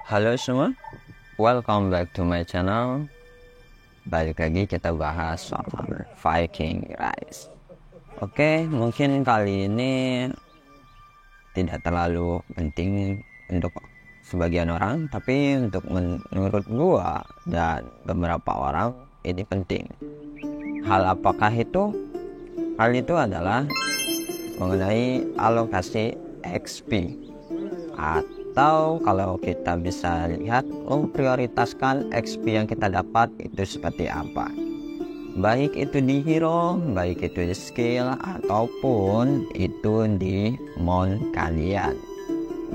Halo semua, welcome back to my channel. Balik lagi kita bahas soal Viking Rise. Oke, mungkin kali ini tidak terlalu penting untuk sebagian orang, tapi untuk menurut gua dan beberapa orang ini penting. Hal apakah itu? Hal itu adalah mengenai alokasi XP, atau kalau kita bisa lihat memprioritaskan XP yang kita dapat itu seperti apa, baik itu di hero, baik itu di skill, ataupun itu di mount kalian.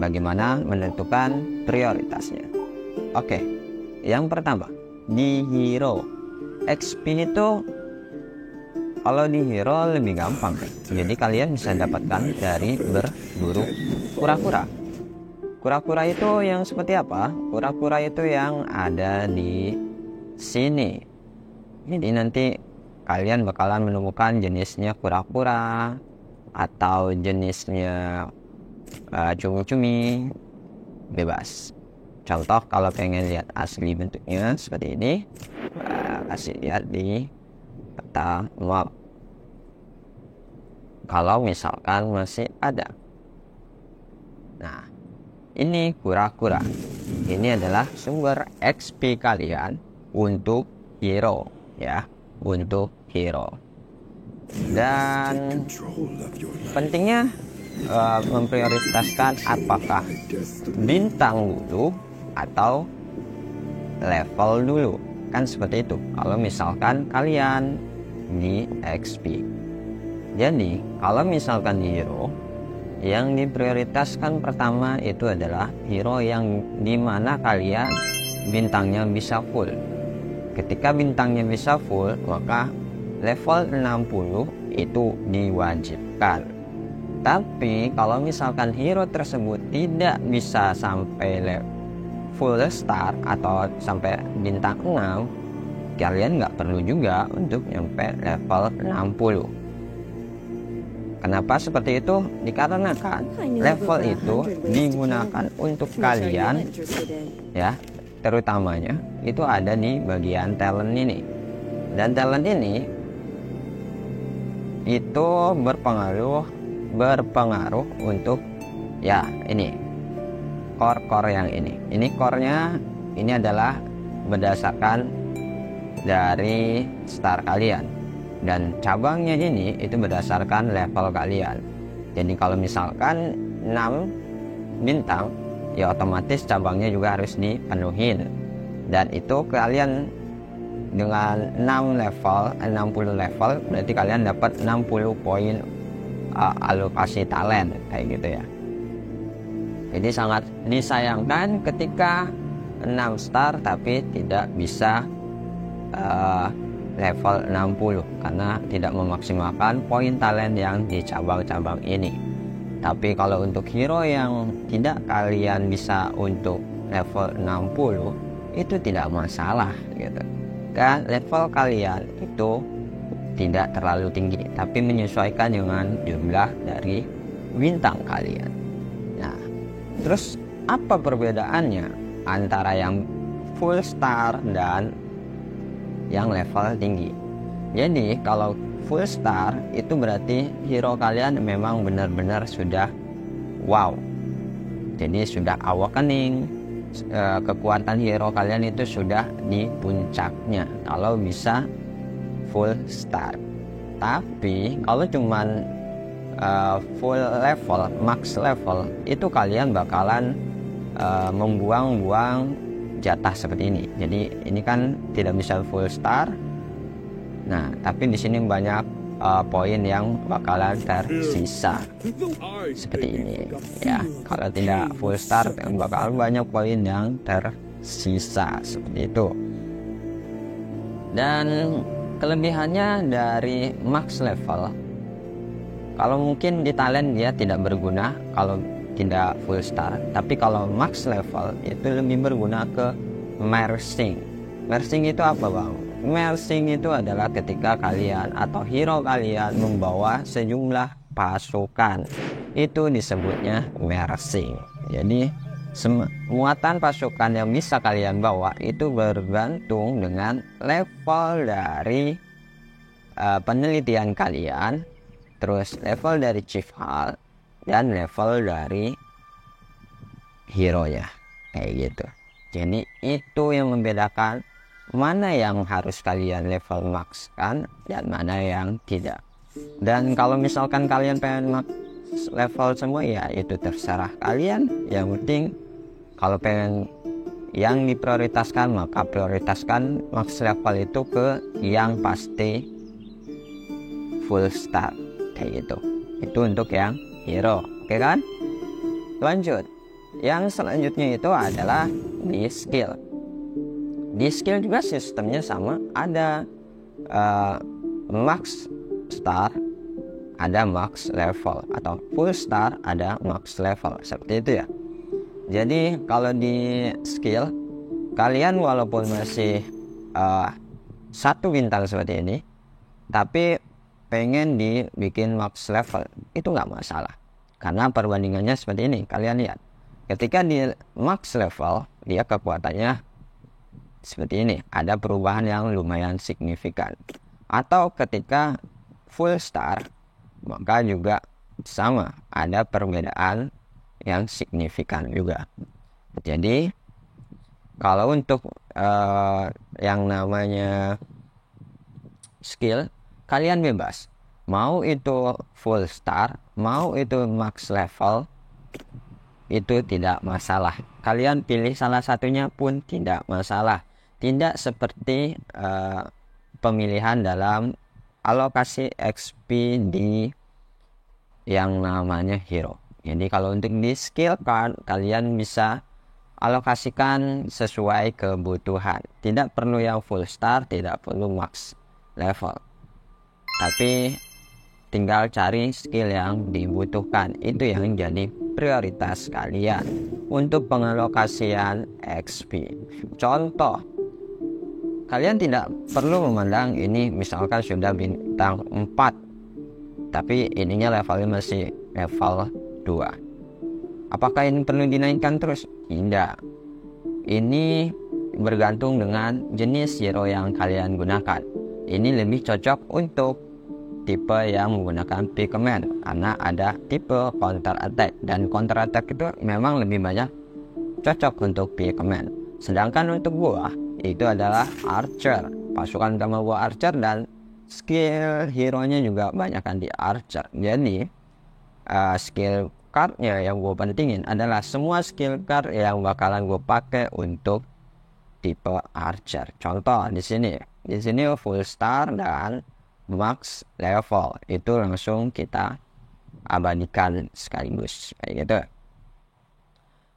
Bagaimana menentukan prioritasnya? Oke, yang pertama di hero, XP itu kalau di hero lebih gampang, jadi kalian bisa dapatkan dari berburu kura-kura. Kura-kura itu yang seperti apa? Kura-kura itu yang ada di sini. Jadi nanti kalian bakalan menemukan jenisnya kura-kura atau jenisnya cumi-cumi, bebas. Contoh kalau pengen lihat asli bentuknya seperti ini, kasih lihat di peta map. Kalau misalkan masih ada. Nah, ini kura-kura. Ini adalah sumber XP kalian untuk hero, ya, untuk hero. Dan pentingnya memprioritaskan apakah bintang dulu atau level dulu, kan seperti itu. Kalau misalkan kalian di XP. Jadi kalau misalkan di hero, yang diprioritaskan pertama itu adalah hero yang dimana kalian bintangnya bisa full. Ketika bintangnya bisa full, maka level 60 itu diwajibkan. Tapi kalau misalkan hero tersebut tidak bisa sampai full star atau sampai bintang 6, kalian nggak perlu juga untuk nyampe level 60. Kenapa seperti itu? Dikarenakan level itu digunakan untuk kalian, ya, terutamanya itu ada di bagian talent ini. Dan talent ini itu berpengaruh untuk, ya, ini core yang ini core-nya ini adalah berdasarkan dari star kalian. Dan cabangnya ini itu berdasarkan level kalian. Jadi kalau misalkan 6 bintang, ya otomatis cabangnya juga harus dipenuhin. Dan itu kalian dengan 6 level, 60 level, berarti kalian dapat 60 poin alokasi talent, kayak gitu ya. Jadi sangat disayangkan ketika 6 star tapi tidak bisa level 60 karena tidak memaksimalkan poin talent yang di cabang-cabang ini. Tapi kalau untuk hero yang tidak kalian bisa untuk level 60 itu tidak masalah gitu. Kan level kalian itu tidak terlalu tinggi, tapi menyesuaikan dengan jumlah dari bintang kalian. Nah, terus apa perbedaannya antara yang full star dan yang level tinggi? Jadi kalau full star itu berarti hero kalian memang benar-benar sudah wow. Jadi sudah awakening, kekuatan hero kalian itu sudah di puncaknya kalau bisa full star. Tapi kalau cuman full level, max level, itu kalian bakalan membuang-buang jatah seperti ini. Jadi ini kan tidak bisa full star. Nah, tapi di sini banyak poin yang bakalan tersisa seperti ini, ya. Kalau tidak full star, bakalan banyak poin yang tersisa seperti itu. Dan kelebihannya dari max level, kalau mungkin di talent dia tidak berguna kalau tidak full star, tapi kalau max level itu lebih berguna ke mersing. Mersing itu apa, Bang? Mersing itu adalah ketika kalian atau hero kalian membawa sejumlah pasukan, itu disebutnya mersing. Jadi muatan pasukan yang bisa kalian bawa itu bergantung dengan level dari penelitian kalian, terus level dari chief hall, dan level dari hero ya, kayak gitu. Jadi itu yang membedakan mana yang harus kalian level max kan dan mana yang tidak. Dan kalau misalkan kalian pengen max level semua ya itu terserah kalian. Yang penting kalau pengen yang diprioritaskan maka prioritaskan max level itu ke yang pasti full star kayak gitu. Itu untuk yang hero, oke kan? Lanjut. Yang selanjutnya itu adalah di skill. Di skill juga sistemnya sama, ada max star, ada max level, atau full star, ada max level, seperti itu ya. Jadi kalau di skill kalian walaupun masih 1 bintang seperti ini, tapi pengen dibikin max level itu nggak masalah, karena perbandingannya seperti ini. Kalian lihat, ketika di max level dia kekuatannya seperti ini, ada perubahan yang lumayan signifikan. Atau ketika full star maka juga sama, ada perbedaan yang signifikan juga. Jadi kalau untuk yang namanya skill, kalian bebas, mau itu full star, mau itu max level, itu tidak masalah. Kalian pilih salah satunya pun tidak masalah. Tidak seperti pemilihan dalam alokasi XP di yang namanya hero. Jadi kalau untuk di skill card kalian bisa alokasikan sesuai kebutuhan. Tidak perlu yang full star, tidak perlu max level, tapi tinggal cari skill yang dibutuhkan. Itu yang jadi prioritas kalian untuk pengalokasian XP. Contoh, kalian tidak perlu memandang ini misalkan sudah bintang 4 tapi ininya levelnya masih level 2. Apakah ini perlu dinaikkan terus? Tidak. Ini bergantung dengan jenis hero yang kalian gunakan. Ini lebih cocok untuk tipe yang menggunakan Pikeman, karena ada tipe counter attack, dan counter attack itu memang lebih banyak cocok untuk Pikeman. Sedangkan untuk gua itu adalah archer, pasukan utama gua archer, dan skill hero nya juga banyakkan di archer. Jadi skill cardnya yang gue pentingin adalah semua skill card yang bakalan gue pakai untuk tipe archer. Contoh di sini full star dan max level itu langsung kita abadikan sekaligus kayak gitu.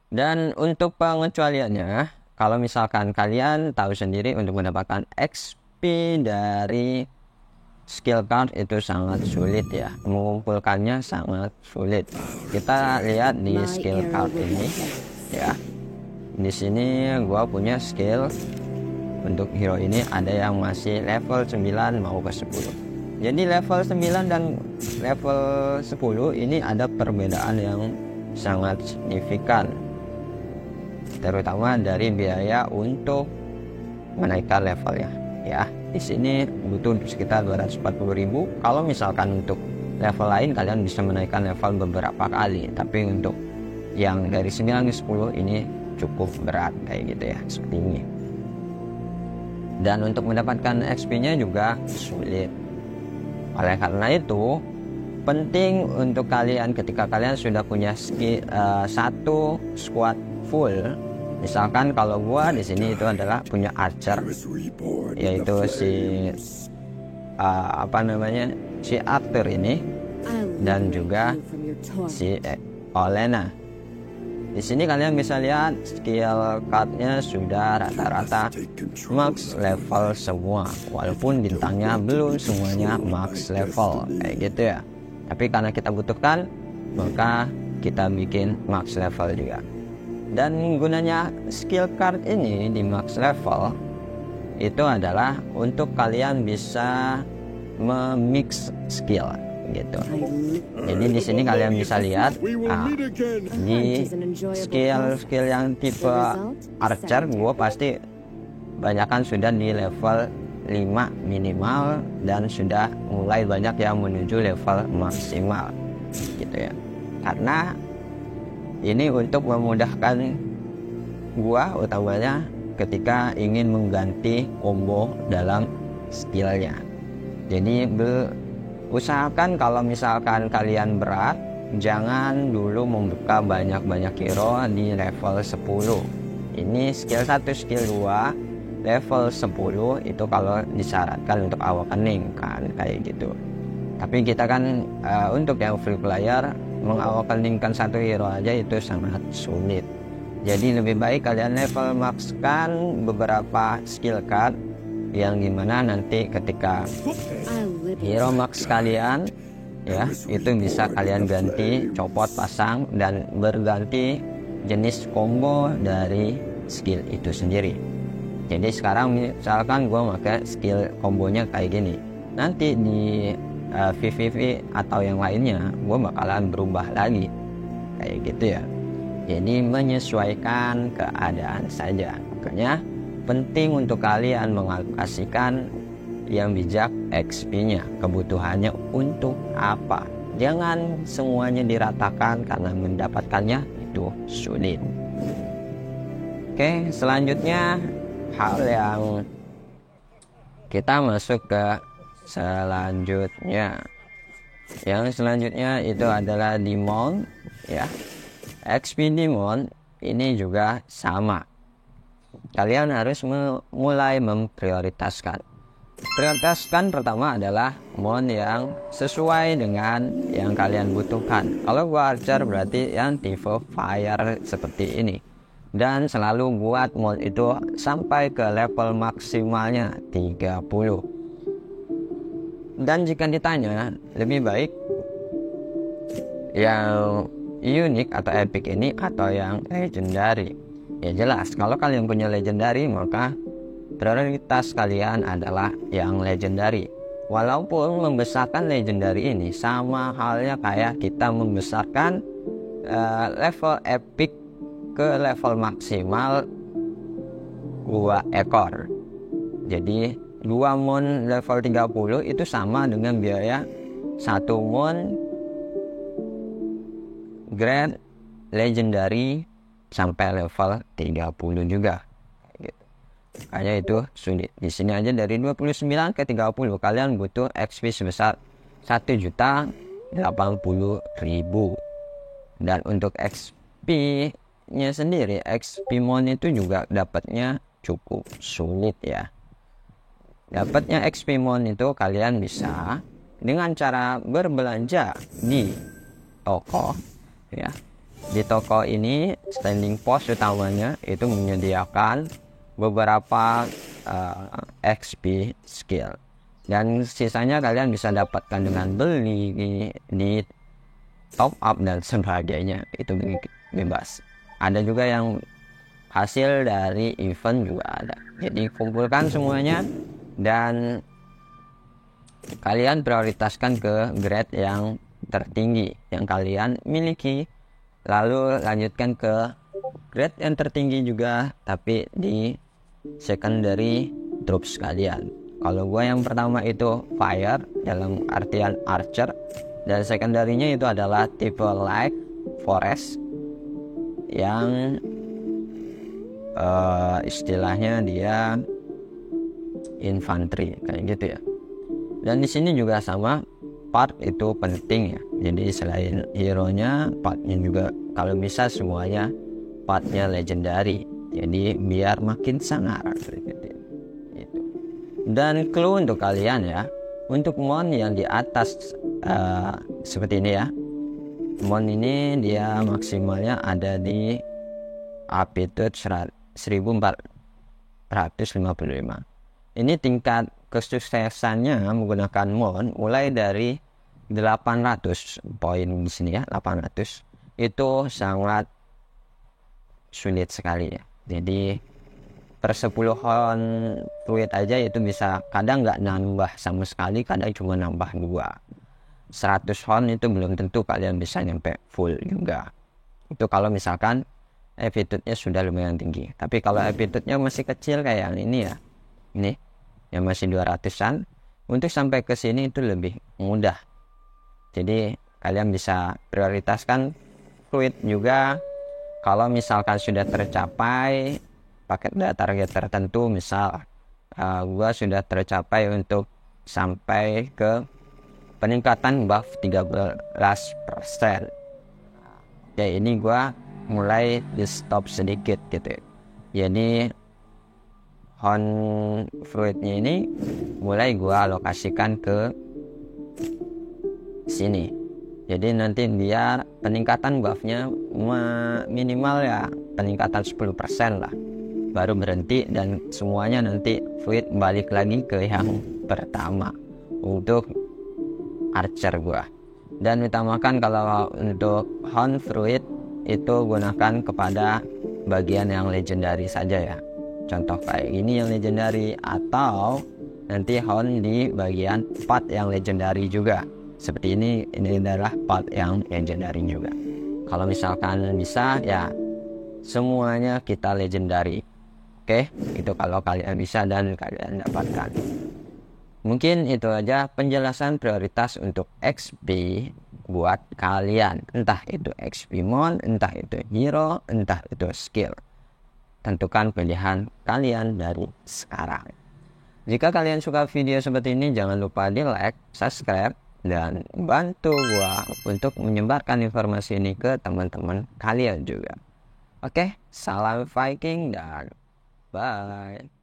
Dan untuk pengecualiannya, kalau misalkan kalian tahu sendiri, untuk mendapatkan XP dari skill card itu sangat sulit ya, mengumpulkannya sangat sulit. Kita lihat di skill card ini ya. Di sini gua punya skill untuk hero ini ada yang masih level 9 mau ke 10. Jadi level 9 dan level 10 ini ada perbedaan yang sangat signifikan, terutama dari biaya untuk menaikkan levelnya ya. Di sini butuh sekitar 240.000. Kalau misalkan untuk level lain kalian bisa menaikkan level beberapa kali, tapi untuk yang dari 9 ke 10 ini cukup berat kayak gitu ya, seperti ini. Dan untuk mendapatkan XP nya juga sulit. Oleh karena itu penting untuk kalian ketika kalian sudah punya satu squad full. Misalkan kalau gua di sini itu adalah punya archer, yaitu si si Arthur ini, dan juga si Olena. Di sini kalian bisa lihat skill cardnya sudah rata-rata max level semua, walaupun bintangnya belum semuanya max level kayak gitu ya. Tapi karena kita butuhkan, maka kita bikin max level juga. Dan gunanya skill card ini di max level itu adalah untuk kalian bisa memix skill. gitu. Jadi di sini kalian bisa lihat di skill yang tipe archer gue pasti banyakan sudah di level 5 minimal dan sudah mulai banyak yang menuju level maksimal gitu ya. Karena ini untuk memudahkan gua utamanya ketika ingin mengganti combo dalam skillnya. Jadi usahakan kalau misalkan kalian berat, jangan dulu membuka banyak-banyak hero di level 10. Ini skill 1, skill 2 level 10 itu kalau disyaratkan untuk awakening kan, kayak gitu. Tapi kita kan untuk yang free player mengawakeningkan satu hero aja itu sangat sulit. Jadi lebih baik kalian level maxkan beberapa skill card yang gimana nanti ketika hero max kalian ya itu bisa kalian ganti, copot, pasang dan berganti jenis combo dari skill itu sendiri. Jadi sekarang misalkan gue pakai skill kombonya kayak gini, nanti di VVV atau yang lainnya gue bakalan berubah lagi kayak gitu ya. Jadi menyesuaikan keadaan saja. Makanya penting untuk kalian mengalokasikan yang bijak XP-nya, kebutuhannya untuk apa. Jangan semuanya diratakan karena mendapatkannya itu sulit. Oke, selanjutnya hal yang kita masuk ke selanjutnya. Yang selanjutnya itu adalah Demon ya. XP Demon ini juga sama. Kalian harus mulai memprioritaskan. Prioritaskan pertama adalah mon yang sesuai dengan yang kalian butuhkan. Kalau gua archer berarti yang tipe fire seperti ini. Dan selalu buat mon itu sampai ke level maksimalnya 30. Dan jika ditanya lebih baik yang unik atau epic ini atau yang legendary, ya jelas kalau kalian punya legendary maka prioritas kalian adalah yang legendary. Walaupun membesarkan legendary ini sama halnya kayak kita membesarkan level epic ke level maksimal 2 ekor. Jadi 2 mon level 30 itu sama dengan biaya 1 mon grade legendary sampai level 30 juga gitu. Makanya itu sulit. Di sini aja dari 29 ke 30 kalian butuh XP sebesar 1.080.000. Dan untuk XP nya sendiri, XP mon itu juga dapatnya cukup sulit ya. Dapatnya XP mon itu kalian bisa dengan cara berbelanja di toko ya. Di toko ini standing post utamanya itu menyediakan beberapa XP skill dan sisanya kalian bisa dapatkan dengan beli di top up dan sebagainya, itu bebas. Ada juga yang hasil dari event juga ada. Jadi kumpulkan semuanya dan kalian prioritaskan ke grade yang tertinggi yang kalian miliki, lalu lanjutkan ke grade yang tertinggi juga tapi di secondary troops kalian. Kalau gue yang pertama itu fire dalam artian archer, dan secondary-nya itu adalah tipe light forest yang istilahnya dia infantry kayak gitu ya. Dan di sini juga sama, part itu penting ya. Jadi selain hero-nya, partnya juga kalau bisa semuanya partnya legendary. Jadi biar makin sangar gitu. Dan clue untuk kalian ya, untuk mon yang di atas seperti ini ya. Mon ini dia maksimalnya ada di aptitude 1455. Ini tingkat kesuksesannya menggunakan mon mulai dari 800 poin di sini ya, 800 itu sangat sulit sekali ya. Jadi per 10-an tweet aja itu bisa kadang nggak nambah sama sekali, kadang cuma nambah 2. 100 hon itu belum tentu kalian bisa nyampe full juga. Itu kalau misalkan aptitude-nya sudah lumayan tinggi. Tapi kalau aptitude-nya masih kecil kayak ini ya, ini yang masih 200-an, untuk sampai ke sini itu lebih mudah. Jadi kalian bisa prioritaskan fluid juga. Kalau misalkan sudah tercapai paket target tertentu, misal gua sudah tercapai untuk sampai ke peningkatan buff 13%. Ya ini gua mulai di stop sedikit gitu. Jadi hon fruitnya ini mulai gua alokasikan ke sini. Jadi nanti biar peningkatan buffnya minimal ya peningkatan 10% lah, baru berhenti dan semuanya nanti fluid balik lagi ke yang pertama untuk archer gua. Dan utamakan kalau untuk hon fruit itu gunakan kepada bagian yang legendary saja ya, contoh kayak ini yang legendary, atau nanti hon di bagian part yang legendary juga. Seperti ini adalah part yang legendary juga. Kalau misalkan bisa ya semuanya kita legendary. Oke, itu kalau kalian bisa dan kalian dapatkan. Mungkin itu aja penjelasan prioritas untuk XP buat kalian. Entah itu XP mon, entah itu hero, entah itu skill. Tentukan pilihan kalian dari sekarang. Jika kalian suka video seperti ini, jangan lupa di like, subscribe, dan bantu gua untuk menyebarkan informasi ini ke teman-teman kalian juga. Oke, salam Viking dan bye.